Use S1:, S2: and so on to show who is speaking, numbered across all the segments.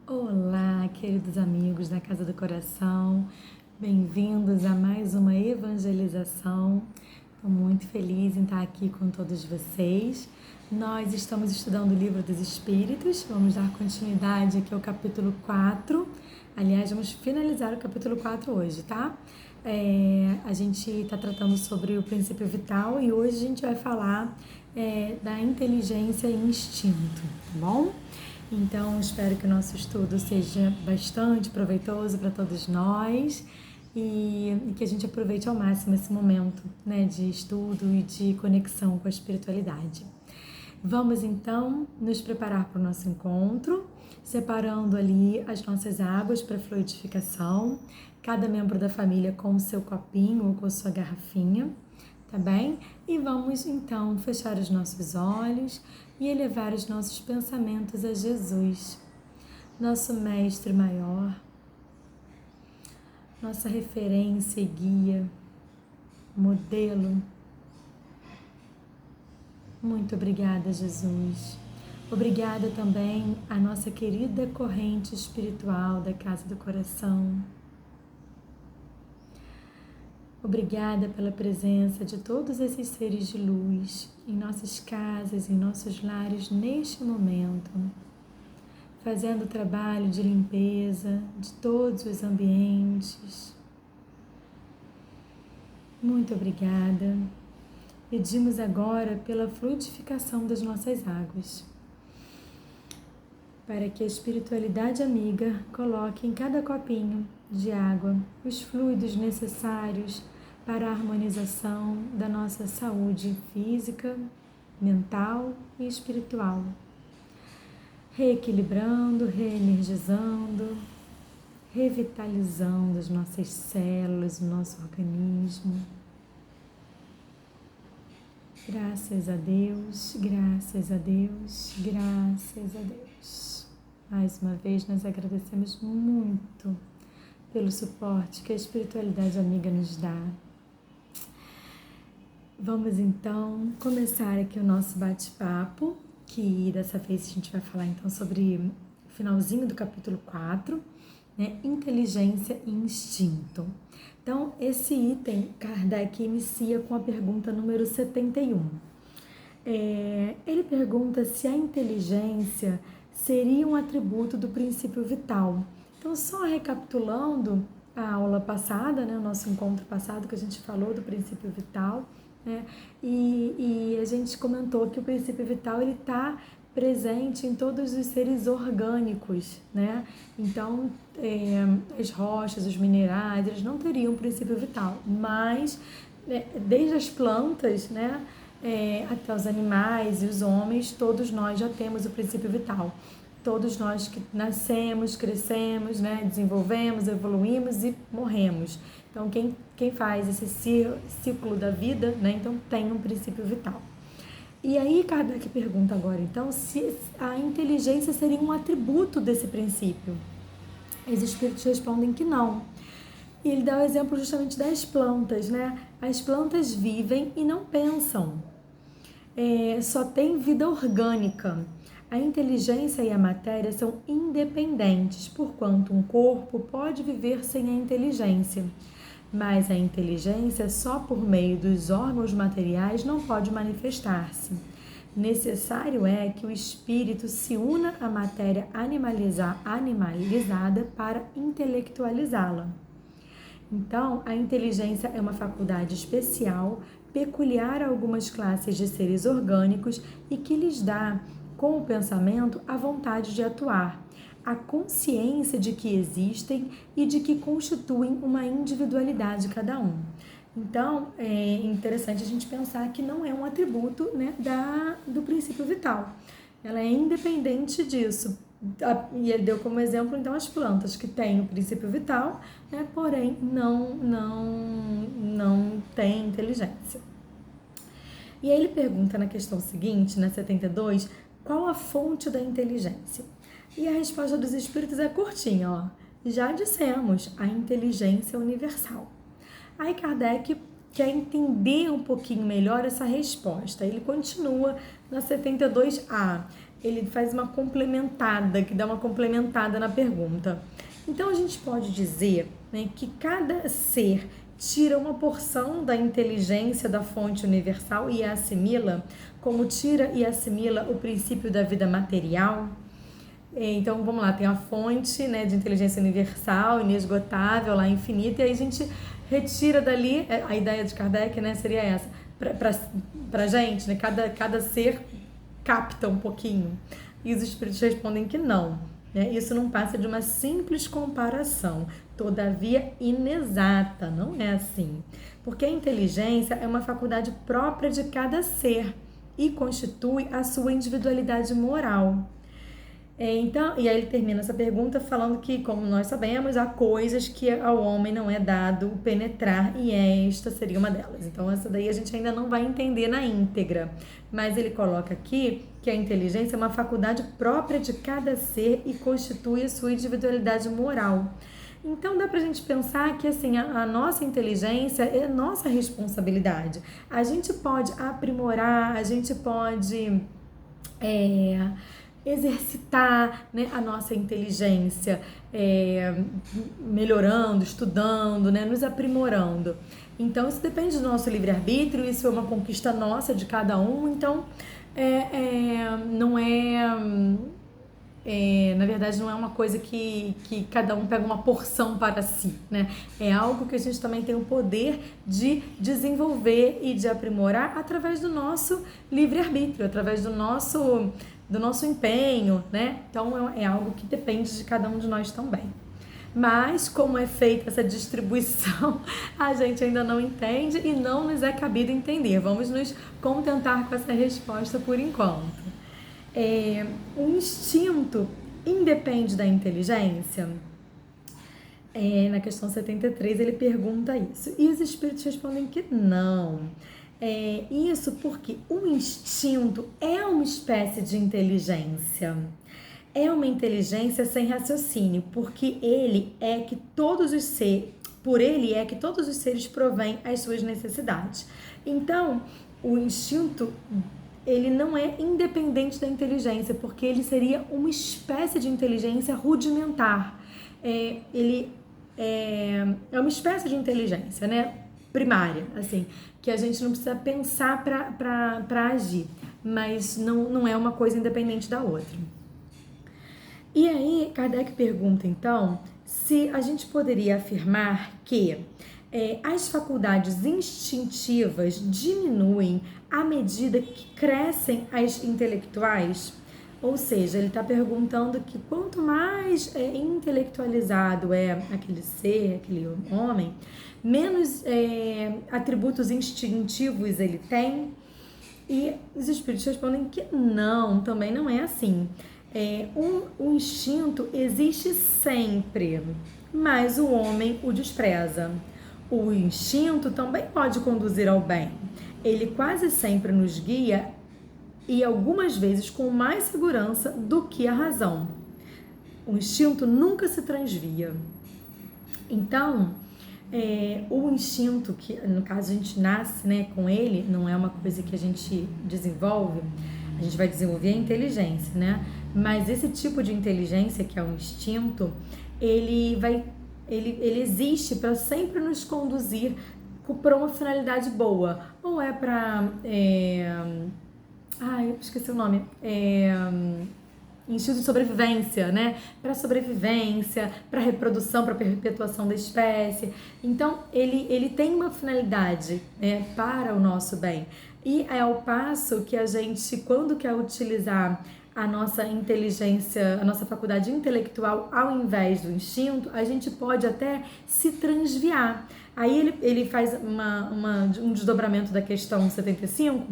S1: Olá, queridos amigos da Casa do Coração, bem-vindos a mais uma evangelização. Estou muito feliz em estar aqui com todos vocês. Nós estamos estudando o Livro dos Espíritos, vamos dar continuidade aqui ao capítulo 4. Aliás, vamos finalizar o capítulo 4 hoje, tá? A gente está tratando sobre o princípio vital e hoje a gente vai falar da inteligência e instinto, tá bom? Então, espero que o nosso estudo seja bastante proveitoso para todos nós e que a gente aproveite ao máximo esse momento, né, de estudo e de conexão com a espiritualidade. Vamos, então, nos preparar para o nosso encontro, separando ali as nossas águas para fluidificação, cada membro da família com o seu copinho ou com a sua garrafinha, tá bem? E vamos, então, fechar os nossos olhos e elevar os nossos pensamentos a Jesus, nosso mestre maior, nossa referência e guia, modelo. Muito obrigada, Jesus. Obrigada também à nossa querida corrente espiritual da Casa do Coração. Obrigada pela presença de todos esses seres de luz em nossas casas, em nossos lares neste momento, fazendo o trabalho de limpeza de todos os ambientes. Muito obrigada. Pedimos agora pela fluidificação das nossas águas, para que a espiritualidade amiga coloque em cada copinho de água os fluidos necessários para a harmonização da nossa saúde física, mental e espiritual, reequilibrando, reenergizando, revitalizando as nossas células, o nosso organismo. Graças a Deus, graças a Deus, graças a Deus. Mais uma vez nós agradecemos muito pelo suporte que a espiritualidade amiga nos dá. Vamos então começar aqui o nosso bate-papo, que dessa vez a gente vai falar então sobre o finalzinho do capítulo 4, né? Inteligência e instinto. Então, esse item, Kardec inicia com a pergunta número 71. Ele pergunta se a inteligência seria um atributo do princípio vital. Então, só recapitulando a aula passada, né, o nosso encontro passado, que a gente falou do princípio vital, né, e a gente comentou que o princípio vital ele está presente em todos os seres orgânicos, né? Então, as rochas, os minerais, eles não teriam princípio vital, mas desde as plantas, né, até os animais e os homens, todos nós já temos o princípio vital. Todos nós que nascemos, crescemos, né, desenvolvemos, evoluímos e morremos. Então, quem faz esse ciclo da vida, né, então tem um princípio vital. E aí, Kardec pergunta agora, então, se a inteligência seria um atributo desse princípio. Os espíritos respondem que não. E ele dá o exemplo justamente das plantas, né? As plantas vivem e não pensam. Só tem vida orgânica. A inteligência e a matéria são independentes, porquanto um corpo pode viver sem a inteligência. Mas a inteligência, só por meio dos órgãos materiais, não pode manifestar-se. Necessário é que o espírito se una à matéria animalizada para intelectualizá-la. Então, a inteligência é uma faculdade especial, peculiar a algumas classes de seres orgânicos e que lhes dá, com o pensamento, a vontade de atuar, a consciência de que existem e de que constituem uma individualidade cada um. Então, é interessante a gente pensar que não é um atributo, né, do princípio vital. Ela é independente disso. E ele deu como exemplo, então, as plantas que têm o princípio vital, né, porém não têm inteligência. E aí ele pergunta na questão seguinte, na 72, qual a fonte da inteligência? E a resposta dos espíritos é curtinha, ó. Já dissemos, a inteligência universal. Aí Kardec quer entender um pouquinho melhor essa resposta. Ele continua na 72A. ele faz uma complementada, que dá uma complementada na pergunta. Então a gente pode dizer, né, que cada ser tira uma porção da inteligência da fonte universal e a assimila, como tira e assimila o princípio da vida material. Então vamos lá, tem a fonte, né, de inteligência universal, inesgotável, lá infinita, e aí a gente retira dali, a ideia de Kardec, né, seria essa, pra gente, né, cada ser capta um pouquinho, e os espíritos respondem que não, né, isso não passa de uma simples comparação, todavia inexata, não é assim, porque a inteligência é uma faculdade própria de cada ser e constitui a sua individualidade moral. Então, e aí ele termina essa pergunta falando que, como nós sabemos, há coisas que ao homem não é dado penetrar, e esta seria uma delas. Então, essa daí a gente ainda não vai entender na íntegra, mas ele coloca aqui que a inteligência é uma faculdade própria de cada ser e constitui a sua individualidade moral. Então, dá pra gente pensar que, assim, a nossa inteligência é nossa responsabilidade. A gente pode aprimorar, a gente pode exercitar, né, a nossa inteligência, melhorando, estudando, né, nos aprimorando. Então, isso depende do nosso livre-arbítrio, isso é uma conquista nossa, de cada um, então, não na verdade, não é uma coisa que cada um pega uma porção para si, né? É algo que a gente também tem o poder de desenvolver e de aprimorar através do nosso livre-arbítrio, através do nosso empenho, né? Então, é algo que depende de cada um de nós também. Mas, como é feita essa distribuição, a gente ainda não entende e não nos é cabido entender. Vamos nos contentar com essa resposta por enquanto. O instinto independe da inteligência? Na questão 73 ele pergunta isso. E os espíritos respondem que não. Isso porque o instinto é uma espécie de inteligência. É uma inteligência sem raciocínio, porque por ele é que todos os seres provêm as suas necessidades. Então, o instinto, ele não é independente da inteligência, porque ele seria uma espécie de inteligência rudimentar. Ele é uma espécie de inteligência, né, primária, assim, que a gente não precisa pensar para agir, mas não é uma coisa independente da outra. E aí, Kardec pergunta, então, se a gente poderia afirmar que as faculdades instintivas diminuem à medida que crescem as intelectuais? Ou seja, ele está perguntando que quanto mais intelectualizado é aquele ser, aquele homem, menos atributos instintivos ele tem. E os espíritos respondem que não, também não é assim. O instinto existe sempre, mas o homem o despreza. O instinto também pode conduzir ao bem. Ele quase sempre nos guia e algumas vezes com mais segurança do que a razão. O instinto nunca se transvia. Então, o instinto, que no caso a gente nasce, né, com ele, não é uma coisa que a gente desenvolve, a gente vai desenvolver a inteligência, né? Mas esse tipo de inteligência, que é o instinto, ele existe para sempre nos conduzir para uma finalidade boa. Ou é para... eu esqueci o nome. Instinto de sobrevivência, né? Para sobrevivência, para reprodução, para perpetuação da espécie. Então, ele tem uma finalidade, né, para o nosso bem. E é ao passo que a gente, quando quer utilizar a nossa inteligência, a nossa faculdade intelectual ao invés do instinto, a gente pode até se transviar. Aí ele faz um desdobramento da questão 75,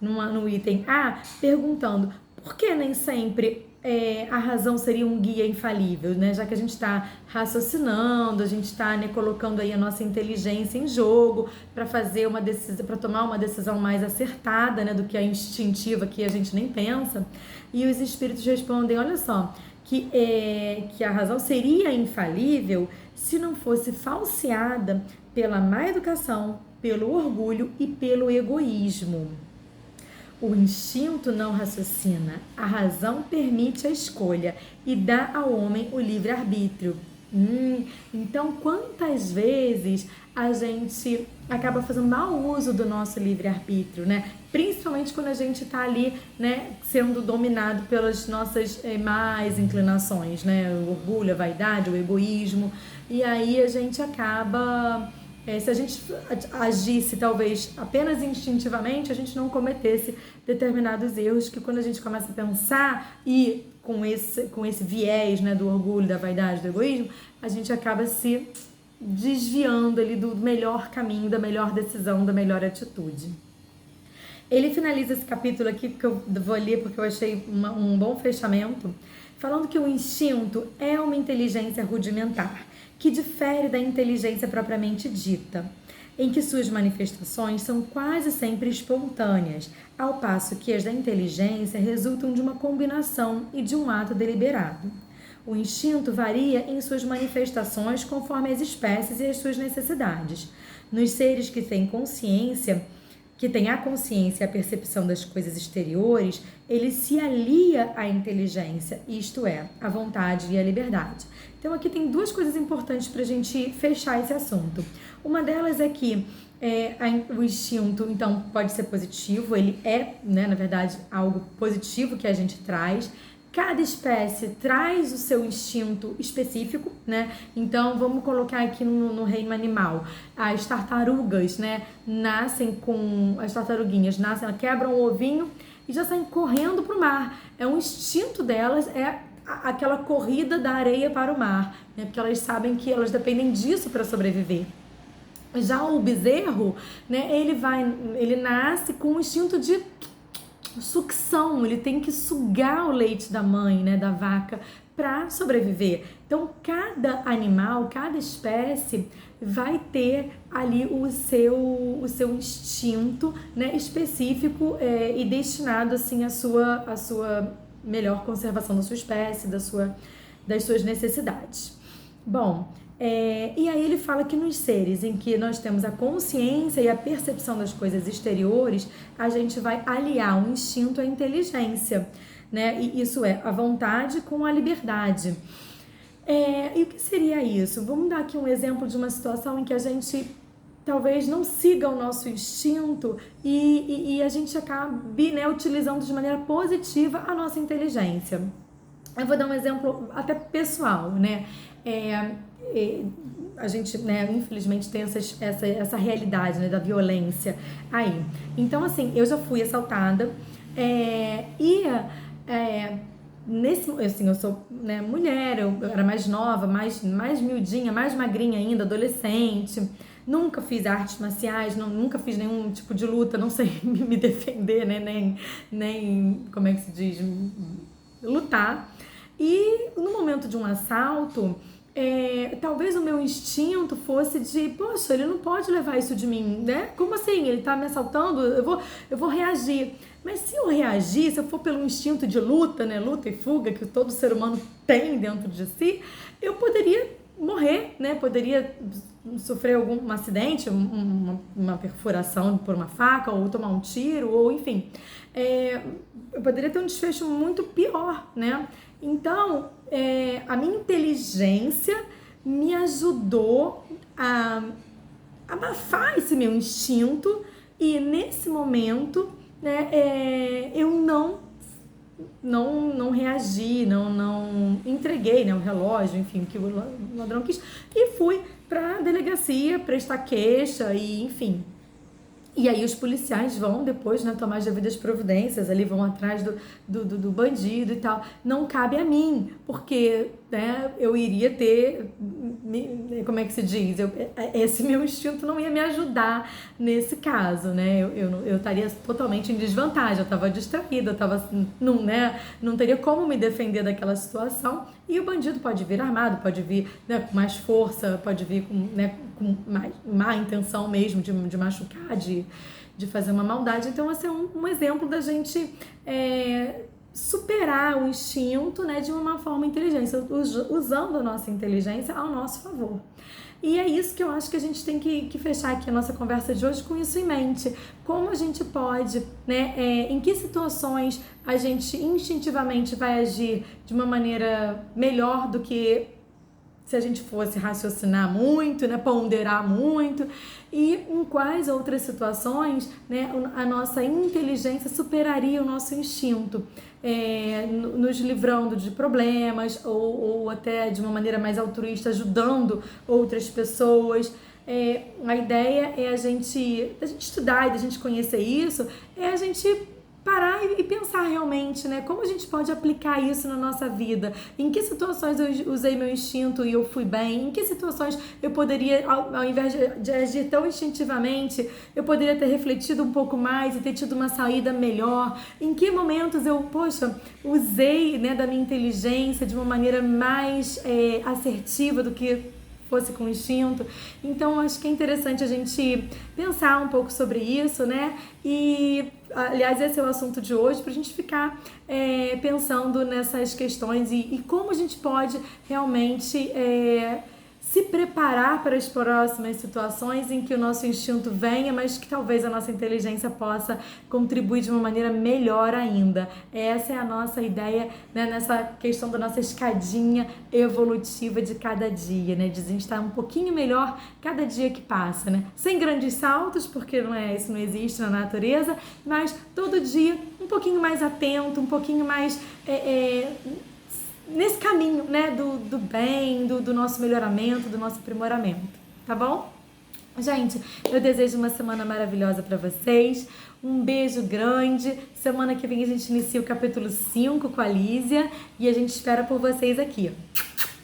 S1: no item A, perguntando por que nem sempre a razão seria um guia infalível, né? Já que a gente está raciocinando, a gente está, né, colocando aí a nossa inteligência em jogo para fazer uma decisão, para tomar uma decisão mais acertada, né, do que a instintiva, que a gente nem pensa. E os espíritos respondem, olha só, que a razão seria infalível se não fosse falseada pela má educação, pelo orgulho e pelo egoísmo. O instinto não raciocina, a razão permite a escolha e dá ao homem o livre-arbítrio. Então, quantas vezes a gente acaba fazendo mau uso do nosso livre-arbítrio, né? Principalmente quando a gente está ali, né, sendo dominado pelas nossas más inclinações, né? O orgulho, a vaidade, o egoísmo. E aí a gente acaba... se a gente agisse talvez apenas instintivamente, a gente não cometesse determinados erros que quando a gente começa a pensar e com esse viés, né, do orgulho, da vaidade, do egoísmo, a gente acaba se desviando ali do melhor caminho, da melhor decisão, da melhor atitude. Ele finaliza esse capítulo aqui, que eu vou ler porque eu achei um bom fechamento, falando que o instinto é uma inteligência rudimentar, que difere da inteligência propriamente dita, em que suas manifestações são quase sempre espontâneas, ao passo que as da inteligência resultam de uma combinação e de um ato deliberado. O instinto varia em suas manifestações conforme as espécies e as suas necessidades. Nos seres que têm consciência, que tem a consciência e a percepção das coisas exteriores, ele se alia à inteligência, isto é, à vontade e à liberdade. Então aqui tem duas coisas importantes para a gente fechar esse assunto. Uma delas é que o instinto, então, pode ser positivo, ele é, né, na verdade, algo positivo que a gente traz. Cada espécie traz o seu instinto específico, né? Então, vamos colocar aqui no reino animal. As tartarugas, né, as tartaruguinhas nascem, elas quebram o ovinho e já saem correndo para o mar. É um instinto delas, é aquela corrida da areia para o mar, né? Porque elas sabem que elas dependem disso para sobreviver. Já o bezerro, né, ele nasce com um instinto de sucção, ele tem que sugar o leite da mãe, né, da vaca, para sobreviver. Então, cada animal, cada espécie vai ter ali o seu instinto, né, específico e destinado assim à sua melhor conservação da sua espécie, das suas necessidades. Bom, e aí ele fala que nos seres em que nós temos a consciência e a percepção das coisas exteriores, a gente vai aliar o instinto à inteligência, né? E isso é a vontade com a liberdade. E o que seria isso? Vamos dar aqui um exemplo de uma situação em que a gente talvez não siga o nosso instinto e a gente acabe, né, utilizando de maneira positiva a nossa inteligência. Eu vou dar um exemplo até pessoal, né? A gente, né, infelizmente tem essa realidade, né, da violência aí. Então, assim, eu já fui assaltada eu sou, né, mulher, eu era mais nova, mais miudinha, mais magrinha ainda, adolescente. Nunca fiz artes marciais, nunca fiz nenhum tipo de luta, não sei me defender, né, nem como é que se diz, lutar. E no momento de um assalto, talvez o meu instinto fosse de, poxa, ele não pode levar isso de mim, né? Como assim? Ele tá me assaltando, eu vou reagir. Mas se eu reagir, se eu for pelo instinto de luta, né? Luta e fuga que todo ser humano tem dentro de si, eu poderia morrer, né? Poderia sofrer algum acidente, uma perfuração por uma faca, ou tomar um tiro, ou enfim. Eu poderia ter um desfecho muito pior, né? Então, a minha inteligência me ajudou a abafar esse meu instinto e nesse momento, né, eu não reagi, não entreguei, né, o relógio, enfim, que o ladrão quis, e fui para a delegacia prestar queixa e enfim. E aí os policiais vão depois, né, tomar as devidas providências, ali vão atrás do bandido e tal. Não cabe a mim, porque, né, eu iria ter, como é que se diz? Esse meu instinto não ia me ajudar nesse caso, né? Eu estaria totalmente em desvantagem, eu estava distraída, não teria como me defender daquela situação. E o bandido pode vir armado, pode vir, né, com mais força, pode vir com mais má intenção mesmo de machucar, de fazer uma maldade. Então, esse é um exemplo da gente superar o instinto, né, de uma forma inteligente, usando a nossa inteligência ao nosso favor. E é isso que eu acho que a gente tem que fechar aqui a nossa conversa de hoje com isso em mente. Como a gente pode, né, em que situações a gente instintivamente vai agir de uma maneira melhor do que se a gente fosse raciocinar muito, né, ponderar muito, e em quais outras situações, né, a nossa inteligência superaria o nosso instinto, nos livrando de problemas ou até de uma maneira mais altruísta, ajudando outras pessoas. A ideia é a gente estudar e da gente conhecer isso, é a gente parar e pensar realmente, né? Como a gente pode aplicar isso na nossa vida? Em que situações eu usei meu instinto e eu fui bem? Em que situações eu poderia, ao invés de agir tão instintivamente, eu poderia ter refletido um pouco mais e ter tido uma saída melhor? Em que momentos eu, usei, né, da minha inteligência de uma maneira mais assertiva do que fosse com instinto? Então, acho que é interessante a gente pensar um pouco sobre isso, né? E, aliás, esse é o assunto de hoje, para a gente ficar pensando nessas questões e como a gente pode realmente se preparar para as próximas situações em que o nosso instinto venha, mas que talvez a nossa inteligência possa contribuir de uma maneira melhor ainda. Essa é a nossa ideia, né, nessa questão da nossa escadinha evolutiva de cada dia, né, de a gente estar um pouquinho melhor cada dia que passa, né, sem grandes saltos, porque isso não existe na natureza, mas todo dia um pouquinho mais atento, um pouquinho mais nesse caminho, né, do bem, do nosso melhoramento, do nosso aprimoramento, tá bom? Gente, eu desejo uma semana maravilhosa para vocês, um beijo grande, semana que vem a gente inicia o capítulo 5 com a Lísia e a gente espera por vocês aqui.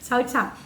S1: Tchau, tchau!